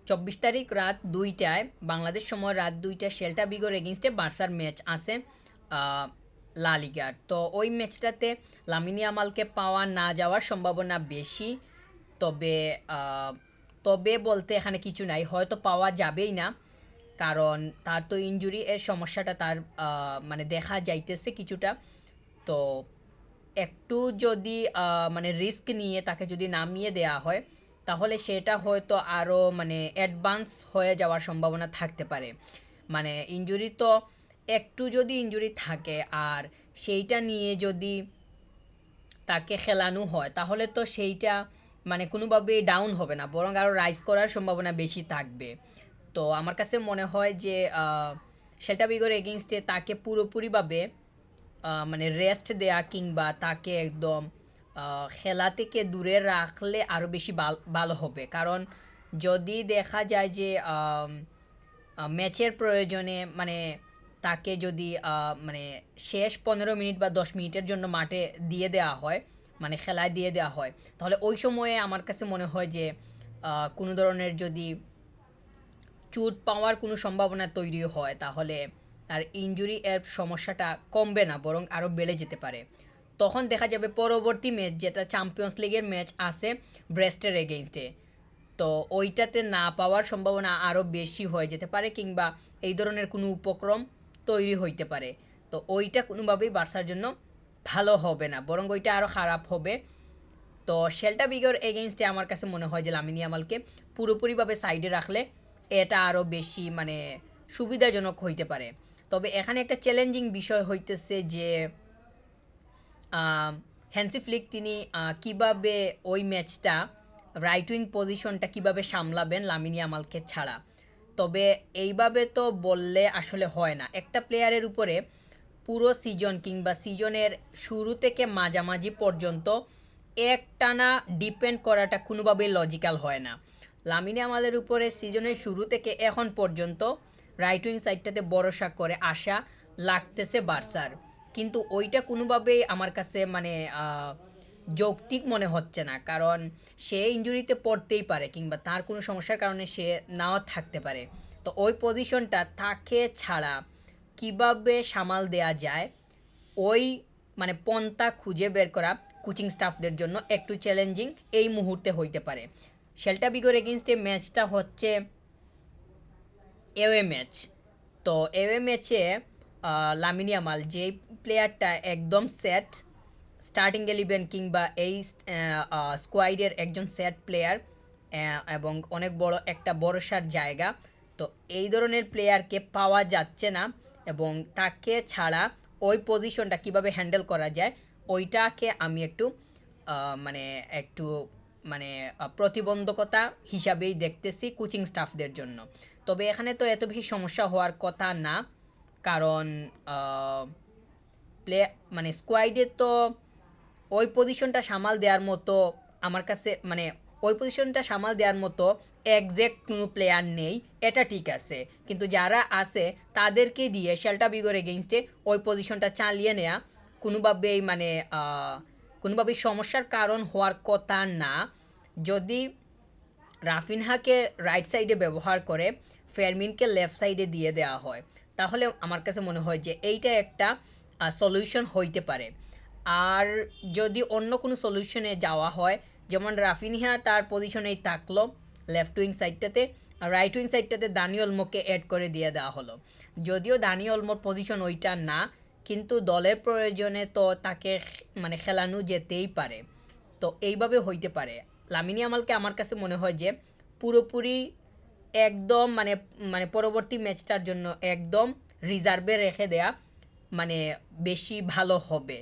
24 তারিখ রাত 2টায় বাংলাদেশ সময় রাত 2টায় সেল্টা বিগোর এগেনস্টে বার্সার ম্যাচ আছে লা লিগার। তো ওই ম্যাচটাতে লামিনে ইয়ামালকে পাওয়া না যাওয়ার সম্ভাবনা বেশি। তবে আহ, তবে বলতে এখানে কিছু নাই, হয়তো পাওয়া যাবেই না, কারণ তার তো ইনজুরি এর সমস্যাটা তার মানে দেখা যাইতেছে কিছুটা। তো একটু যদি মানে রিস্ক নিয়ে তাকে যদি নামিয়ে দেওয়া হয়, তাহলে সেটা হয়তো আরও মানে অ্যাডভান্স হয়ে যাওয়ার সম্ভাবনা থাকতে পারে। মানে ইনজুরি তো একটু যদি ইনজুরি থাকে আর সেইটা নিয়ে যদি তাকে খেলানো হয়, তাহলে তো সেইটা মানে কোনোভাবেই ডাউন হবে না, বরং আরও রাইজ করার সম্ভাবনা বেশি থাকবে। তো আমার কাছে মনে হয় যে সেল্টা ভিগোর এগেনস্টে তাকে পুরোপুরিভাবে মানে রেস্ট দেয়া কিংবা তাকে একদম খেলা থেকে দূরে রাখলে আরও বেশি ভালো হবে। কারণ যদি দেখা যায় যে ম্যাচের প্রয়োজনে মানে তাকে যদি মানে শেষ 15 মিনিট বা 10 মিনিটের জন্য মাঠে দিয়ে দেওয়া হয়, মানে খেলায় দিয়ে দেওয়া হয়, তাহলে ওই সময়ে আমার কাছে মনে হয় যে কোনো ধরনের যদি চোট পাওয়ার কোনো সম্ভাবনা তৈরি হয়, তাহলে তার ইনজুরি এর সমস্যাটা কমবে না, বরং আরও বেড়ে যেতে পারে। তখন দেখা যাবে পরবর্তী ম্যাচ যেটা চ্যাম্পিয়ন্স লিগের ম্যাচ আছে ব্রেস্টের এগেইনস্টে, তো ওইটাতে না পাওয়ার সম্ভাবনা আরও বেশি হয়ে যেতে পারে, কিংবা এই ধরনের কোনো উপক্রম তৈরি হইতে পারে। তো ওইটা কোনোভাবেই বার্সার জন্য ভালো হবে না, বরং ওইটা আরও খারাপ হবে। তো সেল্টা বিগোর এগেইনস্টে আমার কাছে মনে হয় যে লামিনে ইয়ামালকে পুরোপুরিভাবে সাইডে রাখলে এটা আরও বেশি মানে সুবিধাজনক হইতে পারে। তবে এখানে একটা চ্যালেঞ্জিং বিষয় হইতেছে যে হ্যান্সি ফ্লিক তিনি কিভাবে ওই ম্যাচটা রাইট উইং পজিশনটা কিভাবে সামলাবেন লামিনে ইয়ামালকে ছাড়া। তবে এইভাবে তো বললে আসলে হয় না, একটা প্লেয়ারের উপরে পুরো সিজন কিংবা সিজনের শুরু থেকে মাঝামাঝি পর্যন্ত একটানা ডিপেন্ড করাটা কোনোভাবেই লজিক্যাল হয় না। লামিনে আমাদের উপরে সিজনের শুরু থেকে এখন পর্যন্ত রাইট উইং সাইডটাতে ভরসা করে আসা লাগতেছে বার্সার, কিন্তু ওইটা কোনোভাবেই আমার কাছে মানে যৌক্তিক মনে হচ্ছে না। কারণ সে ইনজুরিতে পড়তেই পারে কিংবা তার কোনো সমস্যার কারণে সে নাও থাকতে পারে। তো ওই পজিশনটা তাকে ছাড়া কিভাবে সামাল দেয়া যায়, ওই মানে পন্থা খুঁজে বের করা কোচিং স্টাফদের জন্য একটু চ্যালেঞ্জিং এই মুহূর্তে হইতে পারে। সেল্টা বিগোর এগেনস্টে ম্যাচটা হচ্ছে এওয়ে ম্যাচ। তো এওয়ে ম্যাচে লামিনে ইয়ামাল যেই প্লেয়ারটা একদম সেট স্টার্টিং ইলেভেন কিংবা এই স্কোয়াডের একজন সেট প্লেয়ার এবং অনেক বড় একটা ভরসার জায়গা, তো এই ধরনের প্লেয়ারকে পাওয়া যাচ্ছে না। এবং তাকে ছাড়া ওই পজিশনটা কিভাবে হ্যান্ডেল করা যায়, ওইটাকে আমি একটু মানে একটু মানে প্রতিবন্ধকতা হিসাবেই দেখতেছি কোচিং স্টাফদের জন্য। তবে এখানে তো এত বেশি সমস্যা হওয়ার কথা না, কারণ প্লে মানে স্কোয়াডে তো ওই পজিশনটা সামাল দেওয়ার মতো আমার কাছে মানে ওই পজিশনটা সামাল দেওয়ার মতো একজ্যাক্ট কোনো প্লেয়ার নেই, এটা ঠিক আছে। কিন্তু যারা আছে তাদেরকে দিয়ে সেল্টা বিগোর এগেইনস্টে ওই পজিশনটা চালিয়ে নেওয়া কোনোভাবেই মানে কোনোভাবেই সমস্যার কারণ হওয়ার কথা না। যদি রাফিনহাকে রাইট সাইডে ব্যবহার করে ফেরমিনকে লেফট সাইডে দিয়ে দেওয়া হয়, তাহলে আমার কাছে মনে হয় যে এইটা একটা সলিউশন হইতে পারে। আর যদি অন্য কোনো সলিউশনে যাওয়া হয়, যেমন রাফিনহা তার পজিশনেই থাকলো লেফট উইং সাইডটাতে, আর রাইট উইং সাইডটাতে দানি অলমোকে অ্যাড করে দিয়ে দেওয়া হলো। যদিও দানি অলমোর পজিশন ওইটা না, কিন্তু দলের প্রয়োজনে তো তাকে মানে খেলানো যেতেই পারে। তো এইভাবে হইতে পারে। লামিনে ইয়ামালকে আমার কাছে মনে হয় যে পুরোপুরি একদম মানে মানে পরবর্তী ম্যাচটার জন্য একদম রিজার্ভে রেখে দেয়া মানে বেশি ভালো হবে।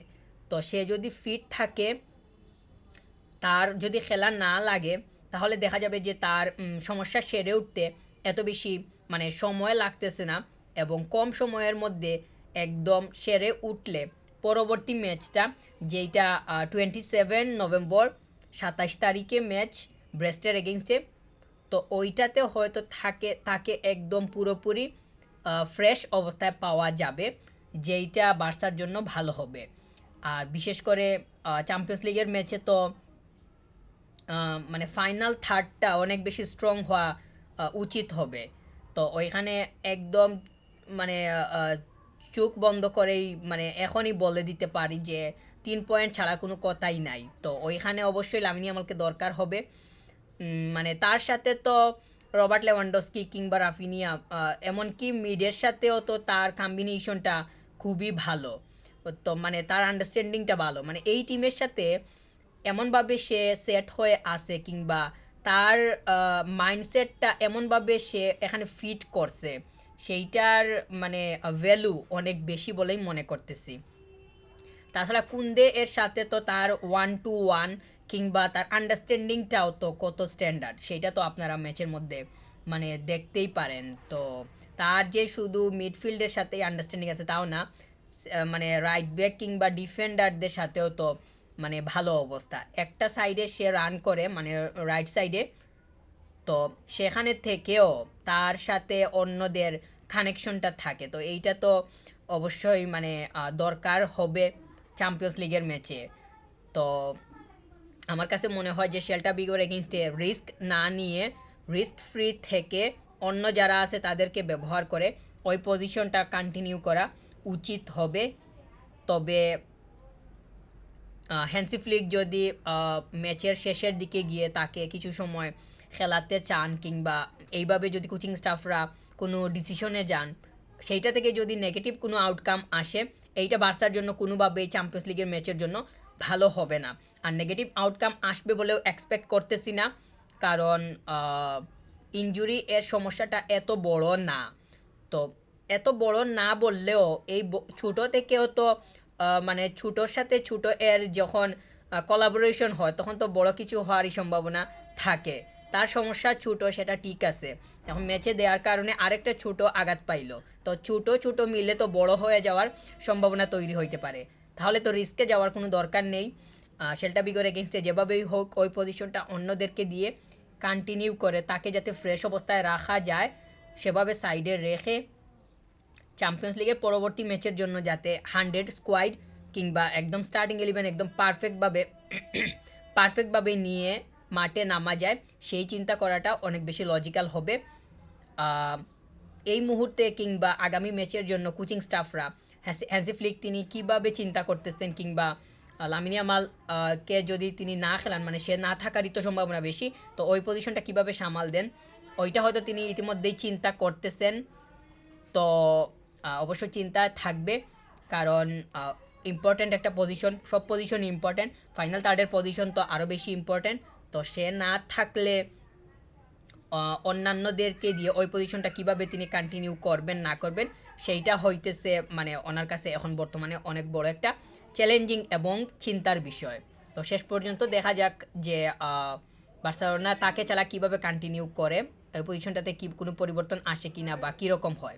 তো সে যদি ফিট থাকে, তার যদি খেলা না লাগে, তাহলে দেখা যাবে যে তার সমস্যা সেরে উঠতে এত বেশি মানে সময় লাগতেছে না, এবং কম সময়ের মধ্যে একদম সেরে উঠলে পরবর্তী ম্যাচটা যেইটা 27 নভেম্বর 27 তারিখে ম্যাচ ব্রেস্টের এগেনস্টে, তো ওইটাতে হয়তো তাকে একদম পুরোপুরি ফ্রেশ অবস্থায় পাওয়া যাবে, যেইটা বার্সার জন্য ভালো হবে। আর বিশেষ করে চ্যাম্পিয়ন্স লিগের ম্যাচে তো মানে ফাইনাল থার্ডটা অনেক বেশি স্ট্রং হওয়া উচিত হবে। তো ওইখানে একদম মানে চোখ বন্ধ করেই মানে এখনই বলে দিতে পারি যে 3 পয়েন্ট ছাড়া কোনো কথাই নাই। তো ওইখানে অবশ্যই লামিনী আমালকে দরকার হবে। মানে তার সাথে তো রবার্ট লেভানডস্কি কিংবা রাফিনিয়া, এমনকি মিডের সাথেও তো তার কম্বিনেশনটা খুবই ভালো। তো মানে তার আন্ডারস্ট্যান্ডিংটা ভালো, মানে এই টিমের সাথে এমনভাবে সে সেট হয়ে আছে, কিংবা তার মাইন্ডসেটটা এমনভাবে সে এখানে ফিট করছে, সেইটার মানে ভ্যালু অনেক বেশি বলেই মনে করতেছি। তাছাড়া কুন্দে এর সাথে তো তার 1-to-1 কিংবা তার আন্ডারস্ট্যান্ডিংটাও তো কত স্ট্যান্ডার্ড, সেটা তো আপনারা ম্যাচের মধ্যে মানে দেখতেই পারেন। তো তার যে শুধু মিডফিল্ডের সাথেই আন্ডারস্ট্যান্ডিং আছে তাও না, মানে রাইট ব্যাক কিংবা ডিফেন্ডারদের সাথেও তো মানে ভালো অবস্থা। একটা সাইডে সে রান করে মানে রাইট সাইডে, তো সেখানে থেকেও তার সাথে অন্যদের কানেকশনটা থাকে। তো এইটা তো অবশ্যই মানে দরকার হবে চ্যাম্পিয়ন্স লিগের ম্যাচে। তো আমার কাছে মনে হয় যে সেল্টা বিগোর এগেনস্টে রিস্ক না নিয়ে, রিস্ক ফ্রি থেকে অন্য যারা আছে তাদেরকে ব্যবহার করে ওই পজিশনটা কন্টিনিউ করা উচিত হবে। তবে হ্যান্সি ফ্লিক যদি ম্যাচের শেষের দিকে গিয়ে তাকে কিছু সময় খেলাতে চান, কিংবা এইভাবে যদি কোচিং স্টাফরা কোনো ডিসিশনে যান, সেইটা থেকে যদি নেগেটিভ কোনো আউটকাম আসে, এইটা বার্সার জন্য কোনোভাবেই চ্যাম্পিয়ন্স লিগের ম্যাচের জন্য ভালো হবে না। আর নেগেটিভ আউটকাম আসবে বলেও এক্সপেক্ট করতেছি না, কারণ ইনজুরি এর সমস্যাটা এত বড় না। তো এত বড় না বললেও এই ছোটো থেকেও তো মানে ছোটোর সাথে ছোটো এর যখন কোলাবোরেশন হয় তখন তো বড় কিছু হওয়ারই সম্ভাবনা থাকে। তার সমস্যা ছোটো, সেটা ঠিক আছে, এখন ম্যাচে দেওয়ার কারণে আরেকটা ছোটো আঘাত পাইলো, তো ছোটো ছোটো মিলে তো বড় হয়ে যাওয়ার সম্ভাবনা তৈরি হইতে পারে। তাহলে তো রিস্কে যাওয়ার কোনো দরকার নেই। সেল্টা বিগোর এগেনস্টে যেভাবেই হোক ওই পজিশনটা অন্যদেরকে দিয়ে কন্টিনিউ করে তাকে যাতে ফ্রেশ অবস্থায় রাখা যায়, সেভাবে সাইডে রেখে চ্যাম্পিয়ন্স লিগের পরবর্তী ম্যাচের জন্য যাতে 100 স্কোয়াড কিংবা একদম স্টার্টিং 11 একদম পারফেক্টভাবে নিয়ে মাঠে নামা যায়, সেই চিন্তা করাটা অনেক বেশি লজিক্যাল হবে। এই মুহূর্তে কিংবা আগামী ম্যাচের জন্য কোচিং স্টাফরা হ্যান্সি ফ্লিক তিনি কীভাবে চিন্তা করতেছেন, কিংবা লামিন ইয়ামাল কে যদি তিনি না খেলান, মানে সে না থাকারই তো সম্ভাবনা বেশি, তো ওই পজিশনটা কীভাবে সামাল দেন ওইটা হয়তো তিনি ইতিমধ্যেই চিন্তা করতেছেন। তো অবশ্যই চিন্তায় থাকবে, কারণ ইম্পর্ট্যান্ট একটা পজিশন, সব পজিশন ইম্পর্ট্যান্ট, ফাইনাল থার্ডের পজিশন তো আরও বেশি ইম্পর্ট্যান্ট। তো সে না থাকলে অন্যান্যদেরকে দিয়ে ওই পজিশনটা কিভাবে তিনি কন্টিনিউ করবেন না করবেন, সেইটা হইতেছে মানে ওনার কাছে এখন বর্তমানে অনেক বড় একটা চ্যালেঞ্জিং এবং চিন্তার বিষয়। তো শেষ পর্যন্ত দেখা যাক যে বার্সেলোনা তাকে ছাড়া কিভাবে কন্টিনিউ করে, ওই পজিশনটাতে কি কোনো পরিবর্তন আসে কিনা বা কীরকম হয়।